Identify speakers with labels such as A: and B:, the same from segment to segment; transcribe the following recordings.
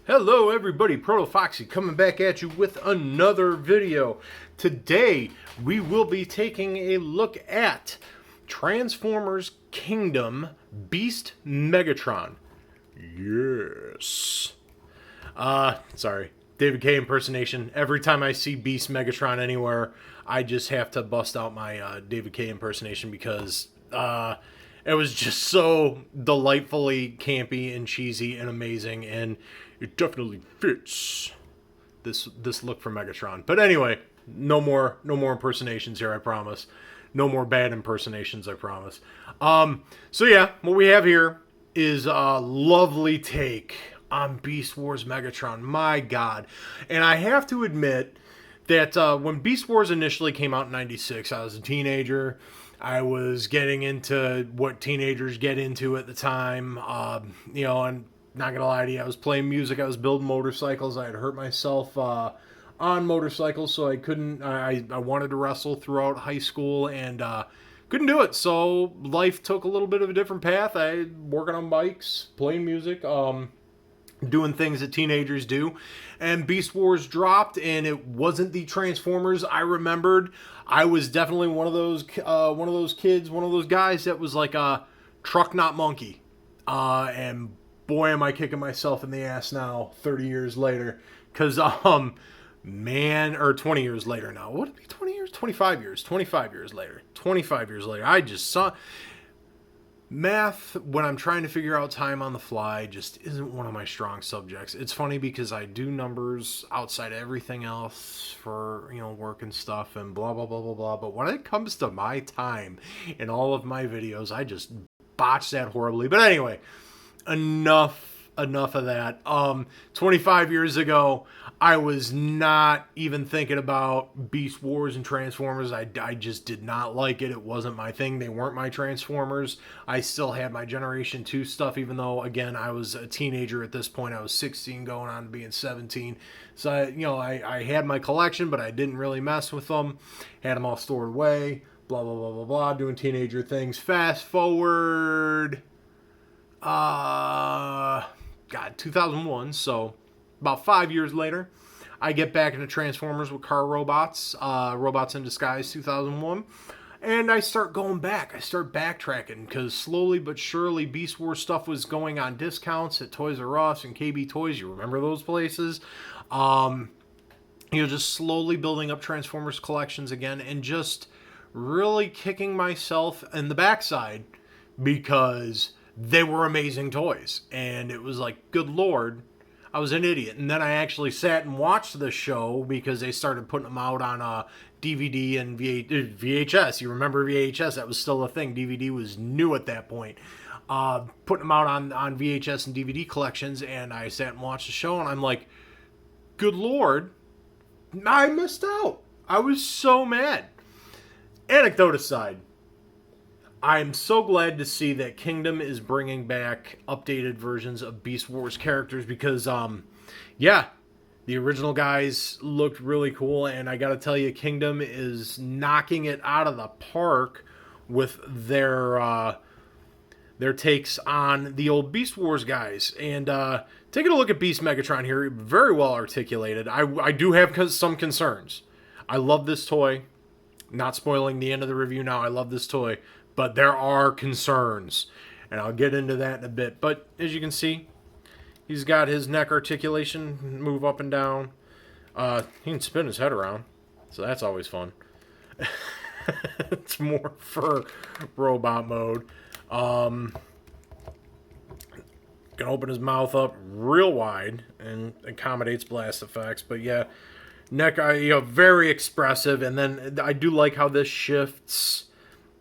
A: Hello everybody, ProtoFoxy coming back at you with another video. Today we will be taking a look at Transformers Kingdom Beast Megatron. Yes. Sorry. David K impersonation. Every time I see Beast Megatron anywhere, I just have to bust out my David K impersonation because it was just so delightfully campy and cheesy and amazing, and it definitely fits this look for Megatron. But anyway, no more impersonations here, I promise. No more bad impersonations, I promise. So yeah, what we have here is a lovely take on Beast Wars Megatron. My God. And I have to admit that when Beast Wars initially came out in 96, I was a teenager. I was getting into what teenagers get into at the time. And not gonna lie to you, I was playing music, I was building motorcycles. I had hurt myself on motorcycles, so I couldn't. I wanted to wrestle throughout high school and couldn't do it. So life took a little bit of a different path. I working on bikes, playing music, doing things that teenagers do, and Beast Wars dropped, and it wasn't the Transformers I remembered. I was definitely one of those kids, one of those guys that was like a truck not monkey, and boy am I kicking myself in the ass now 30 years later, because man, or 20 years later now. Would it be 20 years? 25 years. 25 years later. 25 years later. I just saw math when I'm trying to figure out time on the fly just isn't one of my strong subjects. It's funny because I do numbers outside of everything else for, work and stuff and blah, blah, blah, blah, blah. But when it comes to my time in all of my videos, I just botch that horribly. But anyway, enough of that. 25 years ago, I was not even thinking about Beast Wars and Transformers. I just did not like it. It wasn't my thing. They weren't my Transformers. I still had my Generation 2 stuff, even though, again, I was a teenager at this point. I was 16 going on to being 17. So, I had my collection, but I didn't really mess with them. Had them all stored away. Blah, blah, blah, blah, blah. Doing teenager things. Fast forward... 2001, so about 5 years later, I get back into Transformers with car robots, Robots in Disguise 2001, and I start going back. I start backtracking, because slowly but surely Beast Wars stuff was going on discounts at Toys R Us and KB Toys. You remember those places? Just slowly building up Transformers collections again, and just really kicking myself in the backside, because they were amazing toys. And it was like, good Lord, I was an idiot. And then I actually sat and watched the show because they started putting them out on DVD and VHS. You remember VHS? That was still a thing. DVD was new at that point. Putting them out on VHS and DVD collections. And I sat and watched the show, and I'm like, good Lord, I missed out. I was so mad. Anecdote aside, I'm so glad to see that Kingdom is bringing back updated versions of Beast Wars characters because, the original guys looked really cool, and I gotta tell you, Kingdom is knocking it out of the park with their takes on the old Beast Wars guys. And taking a look at Beast Megatron here, very well articulated. I do have some concerns. I love this toy. Not spoiling the end of the review now, I love this toy. But there are concerns, and I'll get into that in a bit. But as you can see, he's got his neck articulation move up and down. He can spin his head around, so that's always fun. It's more for robot mode. Can open his mouth up real wide and accommodates blast effects. But yeah, neck, very expressive. And then I do like how this shifts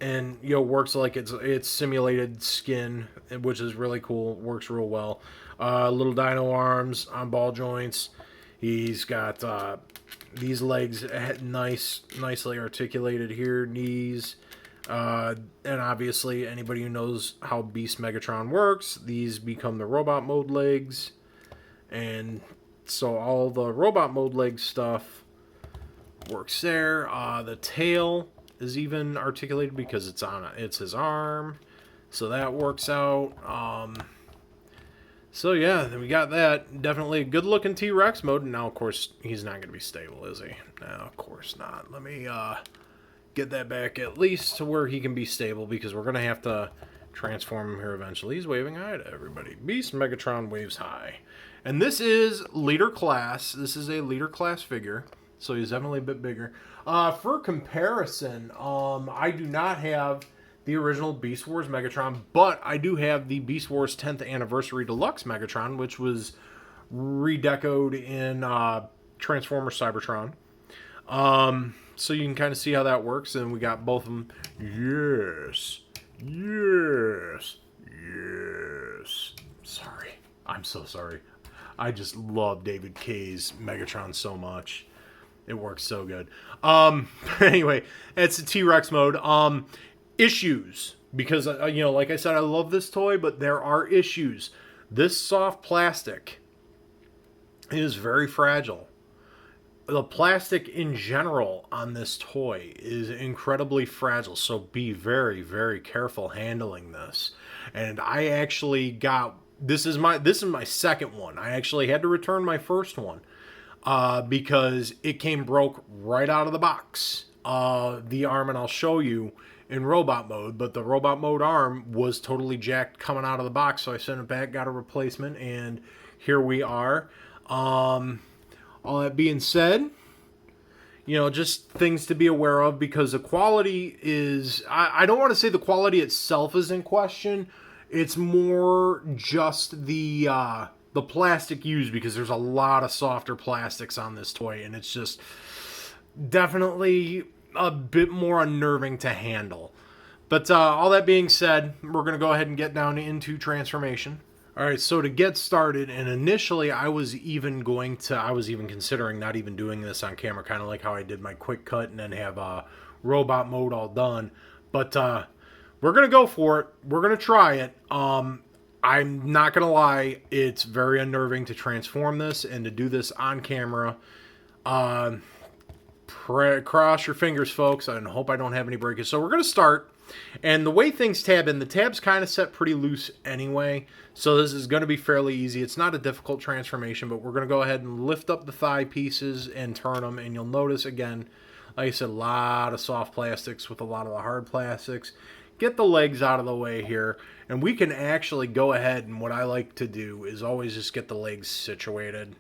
A: and works like it's simulated skin, which is really cool. Works real well. Little dino arms on ball joints. He's got these legs nicely articulated here. Knees, and obviously anybody who knows how Beast Megatron works, these become the robot mode legs, and so all the robot mode leg stuff works there. The tail is even articulated because it's his arm, so that works out. So yeah, then we got that. Definitely a good looking T-Rex mode. Now, of course, he's not going to be stable, is he? No, of course not. Let me get that back at least to where he can be stable, because we're going to have to transform him here eventually. He's waving hi to everybody. Beast Megatron waves hi. And this is leader class. This is a leader class figure, so he's definitely a bit bigger. For comparison, I do not have the original Beast Wars Megatron, but I do have the Beast Wars 10th Anniversary Deluxe Megatron, which was redecoed in Transformers Cybertron. So you can kind of see how that works, and we got both of them. Yes, yes, yes. Sorry, I'm so sorry. I just love David K's Megatron so much. It works so good. Anyway, it's a T-Rex mode. Issues, because like I said, I love this toy, but there are issues. This soft plastic is very fragile. The plastic in general on this toy is incredibly fragile, so be very, very careful handling this. And I actually got this is my second one. I actually had to return my first one because it came broke right out of the box. The arm, and I'll show you in robot mode, but the robot mode arm was totally jacked coming out of the box, so I sent it back, got a replacement, and here we are. All that being said, just things to be aware of, because the quality is, I don't want to say the quality itself is in question. It's more just the plastic used, because there's a lot of softer plastics on this toy, and it's just definitely a bit more unnerving to handle. But all that being said, we're going to go ahead and get down into transformation. All right, so to get started, and initially I was even considering not even doing this on camera, kind of like how I did my quick cut and then have robot mode all done. But we're going to go for it. We're going to try it. I'm not going to lie, it's very unnerving to transform this and to do this on camera. Cross your fingers, folks, and hope I don't have any breakage. So we're going to start, and the way things tab in, the tab's kind of set pretty loose anyway, so this is going to be fairly easy. It's not a difficult transformation, but we're going to go ahead and lift up the thigh pieces and turn them, and you'll notice, again, like I said, a lot of soft plastics with a lot of the hard plastics. Get the legs out of the way here, and we can actually go ahead, and what I like to do is always just get the legs situated.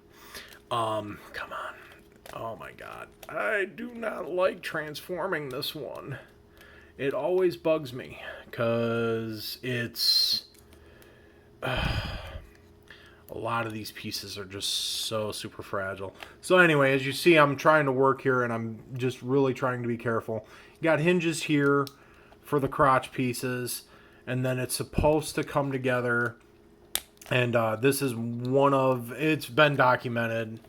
A: Come on. Oh my god. I do not like transforming this one. It always bugs me because it's a lot of these pieces are just so super fragile. So anyway, as you see, I'm trying to work here, and I'm just really trying to be careful. You got hinges here for the crotch pieces, and then it's supposed to come together, and this is it's been documented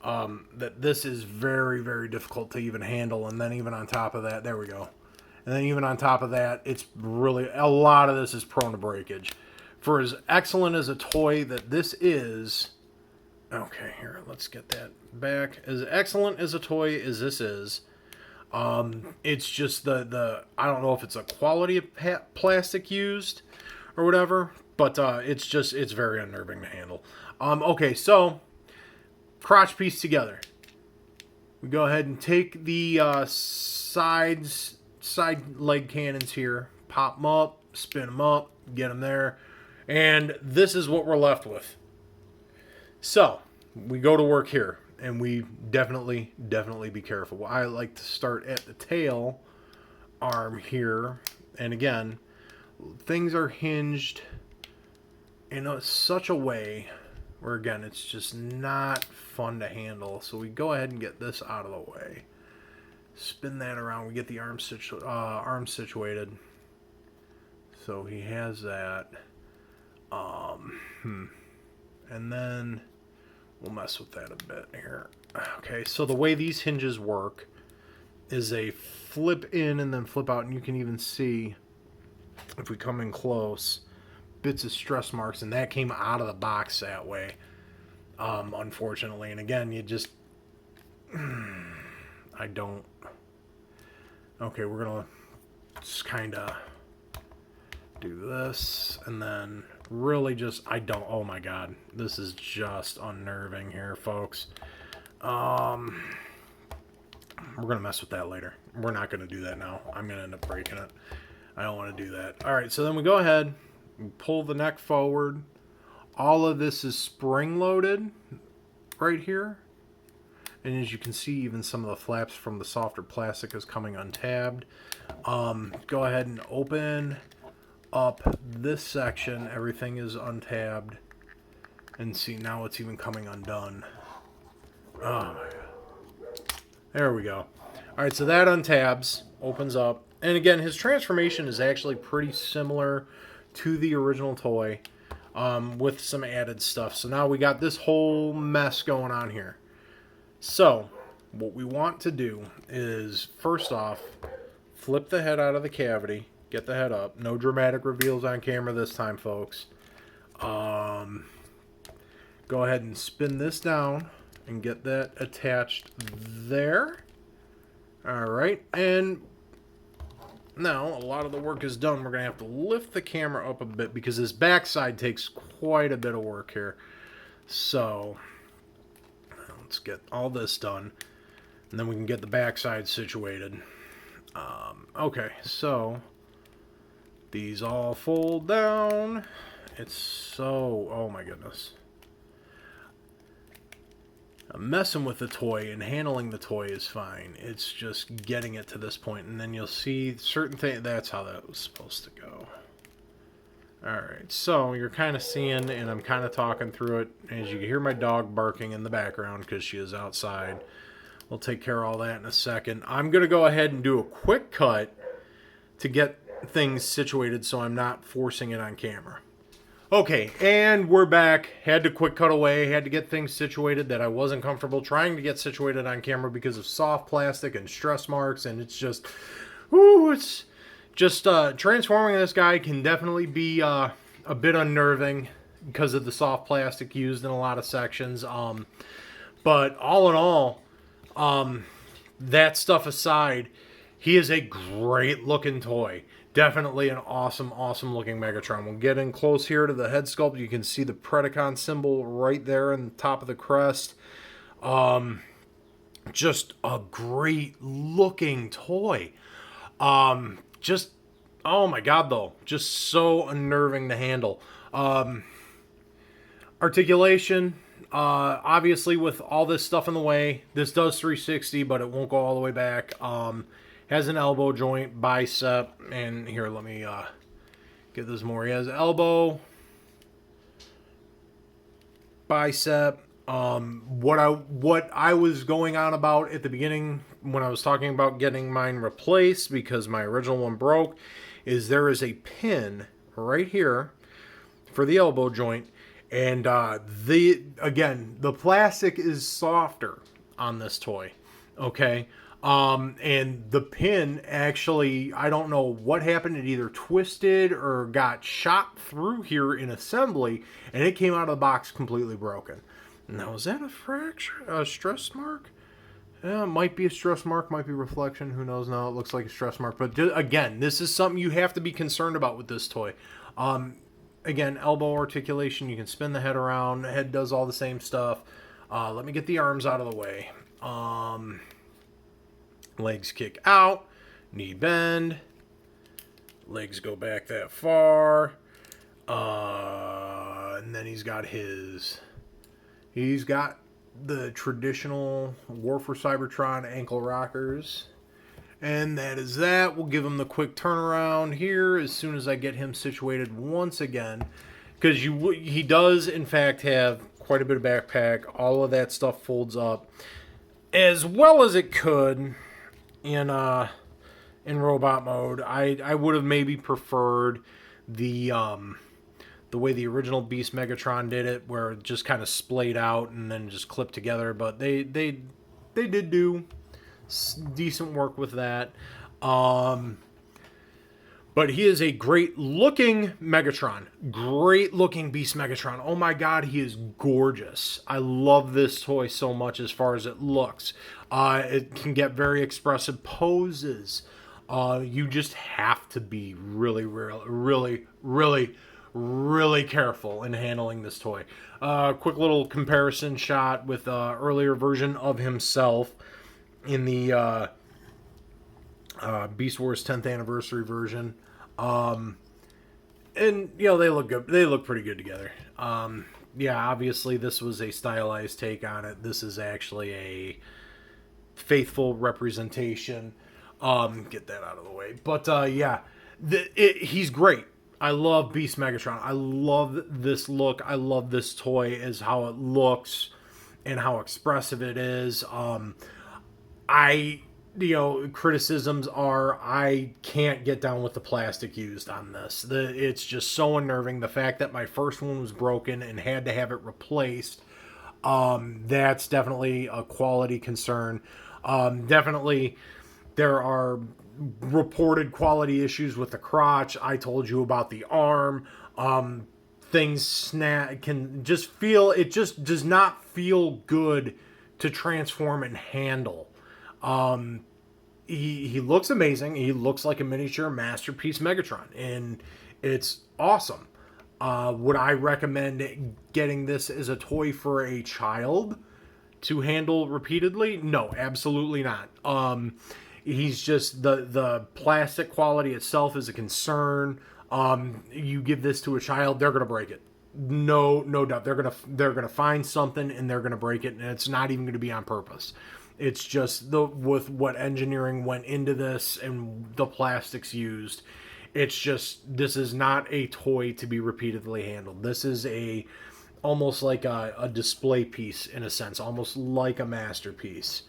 A: that this is very, very difficult to even handle. And then even on top of that, there we go. And then even on top of that, it's really, a lot of this is prone to breakage. For as excellent as a toy that this is, okay, here, let's get that back. As excellent as a toy as this is, it's just the I don't know if it's a quality of plastic used or whatever, but it's very unnerving to handle. Okay, so crotch piece together. We go ahead and take the side leg cannons here, pop them up, spin them up, get them there, and this is what we're left with. So we go to work here, and we definitely be careful. I like to start at the tail arm here, and again, things are hinged in such a way where, again, it's just not fun to handle. So we go ahead and get this out of the way. Spin that around. We get the arm situated. So he has that. And then we'll mess with that a bit here. Okay, so the way these hinges work is they flip in and then flip out. And you can even see, if we come in close, bits of stress marks, and that came out of the box that way, unfortunately. And again, you just okay, we're gonna just kind of do this, and then Really just, I don't, oh my god. This is just unnerving here, folks. We're going to mess with that later. We're not going to do that now. I'm going to end up breaking it. I don't want to do that. All right, so then we go ahead, we pull the neck forward. All of this is spring-loaded right here. And as you can see, even some of the flaps from the softer plastic is coming untabbed. Go ahead and open up this section. Everything is untabbed. And see, now it's even coming undone. Oh my god. There we go. Alright, so that untabs, opens up. And again, his transformation is actually pretty similar to the original toy, with some added stuff. So now we got this whole mess going on here. So, what we want to do is, first off, flip the head out of the cavity, get the head up. No dramatic reveals on camera this time, folks. Go ahead and spin this down and get that attached there. Alright, and now a lot of the work is done. We're going to have to lift the camera up a bit because this backside takes quite a bit of work here. So, let's get all this done, and then we can get the backside situated. Okay, so these all fold down. It's so, oh my goodness. Messing with the toy and handling the toy is fine. It's just getting it to this point, and then you'll see certain things. That's how that was supposed to go. Alright, so you're kind of seeing, and I'm kind of talking through it, as you can hear my dog barking in the background because she is outside. We'll take care of all that in a second. I'm going to go ahead and do a quick cut to get things situated so I'm not forcing it on camera. Okay, and we're back. Had to quick cut away. Had to get things situated that I wasn't comfortable trying to get situated on camera because of soft plastic and stress marks, and it's just, whoo, it's just transforming this guy can definitely be a bit unnerving because of the soft plastic used in a lot of sections. But all in all, that stuff aside, he is a great looking toy. Definitely an awesome, awesome looking Megatron. We'll get in close here to the head sculpt. You can see the Predacon symbol right there in the top of the crest. Just a great looking toy. Just, oh my god though, just so unnerving to handle. Articulation, obviously with all this stuff in the way, this does 360, but it won't go all the way back. Has an elbow joint, bicep, and here, let me get this more. He has elbow, bicep. What I was going on about at the beginning when I was talking about getting mine replaced because my original one broke is there is a pin right here for the elbow joint, and the plastic is softer on this toy. Okay. And the pin actually, I don't know what happened. It either twisted or got shot through here in assembly, and it came out of the box completely broken. Now, is that a fracture? A stress mark? Yeah, it might be a stress mark, might be reflection. Who knows now? It looks like a stress mark. But again, this is something you have to be concerned about with this toy. Again, elbow articulation. You can spin the head around. The head does all the same stuff. Let me get the arms out of the way. Legs kick out, knee bend, legs go back that far, and then he's got the traditional War for Cybertron ankle rockers, and that is that. We'll give him the quick turnaround here as soon as I get him situated once again, because he does in fact have quite a bit of backpack. All of that stuff folds up as well as it could. In robot mode, I would have maybe preferred the way the original Beast Megatron did it, where it just kind of splayed out and then just clipped together. But they did do decent work with that. But he is a great looking Megatron, great looking Beast Megatron. Oh my god, he is gorgeous. I love this toy so much as far as it looks. It can get very expressive poses. You just have to be really, really, really, really, really careful in handling this toy. Quick little comparison shot with earlier version of himself in the Beast Wars 10th anniversary version. And, you know, they look good. They look pretty good together. Yeah, obviously this was a stylized take on it. This is actually a faithful representation. Get that out of the way. But, yeah, he's great. I love Beast Megatron. I love this look. I love this toy as how it looks and how expressive it is. Criticisms are I can't get down with the plastic used on this. It's just so unnerving. The fact that my first one was broken and had to have it replaced, that's definitely a quality concern. Definitely there are reported quality issues with the crotch. I told you about the arm. Things can just feel, it just does not feel good to transform and handle. He looks amazing. He looks like a miniature masterpiece Megatron, and it's awesome. Would I recommend getting this as a toy for a child to handle repeatedly? No, absolutely not. He's just the plastic quality itself is a concern. You give this to a child, they're gonna break it. No doubt. They're gonna find something and they're gonna break it, and it's not even gonna be on purpose. It's just with what engineering went into this and the plastics used. It's just, this is not a toy to be repeatedly handled. This is almost like a display piece in a sense, almost like a masterpiece.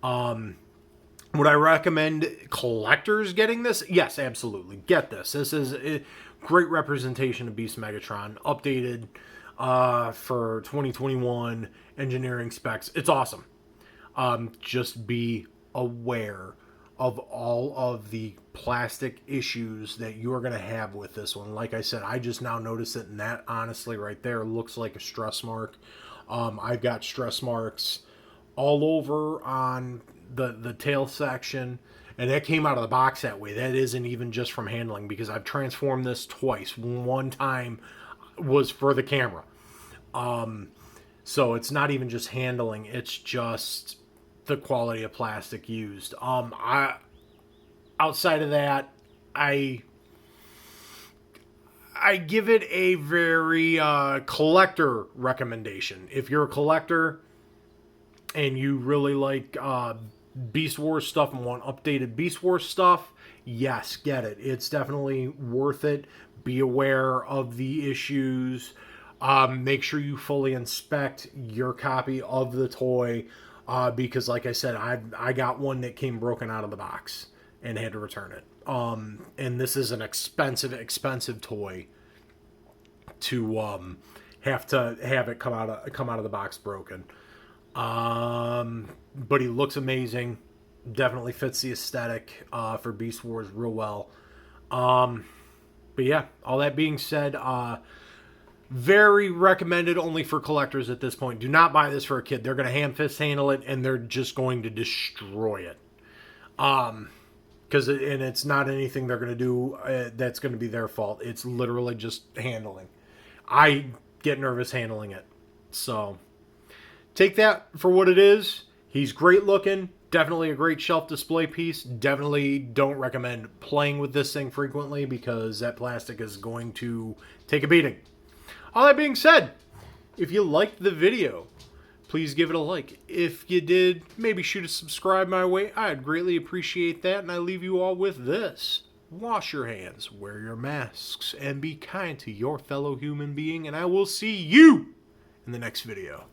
A: Would I recommend collectors getting this? Yes, absolutely. Get this. This is a great representation of Beast Megatron, updated for 2021 engineering specs. It's awesome. Just be aware of all of the plastic issues that you're going to have with this one. Like I said, I just now noticed it, and that honestly right there looks like a stress mark. I've got stress marks all over on the tail section, and that came out of the box that way. That isn't even just from handling, because I've transformed this twice. One time was for the camera. So it's not even just handling, it's just the quality of plastic used. Outside of that, I give it a very collector recommendation. If you're a collector and you really like Beast Wars stuff and want updated Beast Wars stuff, yes, get it. It's definitely worth it. Be aware of the issues. Make sure you fully inspect your copy of the toy, because like I said, I got one that came broken out of the box and had to return it. And this is an expensive toy to have it come out of the box broken. But he looks amazing. Definitely fits the aesthetic for Beast Wars real well. But yeah, all that being said, very recommended only for collectors at this point. Do not buy this for a kid. They're going to hand-fist handle it, and they're just going to destroy it. Because it's not anything they're going to do that's going to be their fault. It's literally just handling. I get nervous handling it. So take that for what it is. He's great looking. Definitely a great shelf display piece. Definitely don't recommend playing with this thing frequently, because that plastic is going to take a beating. All that being said, if you liked the video, please give it a like. If you did, maybe shoot a subscribe my way. I'd greatly appreciate that. And I leave you all with this. Wash your hands, wear your masks, and be kind to your fellow human being. And I will see you in the next video.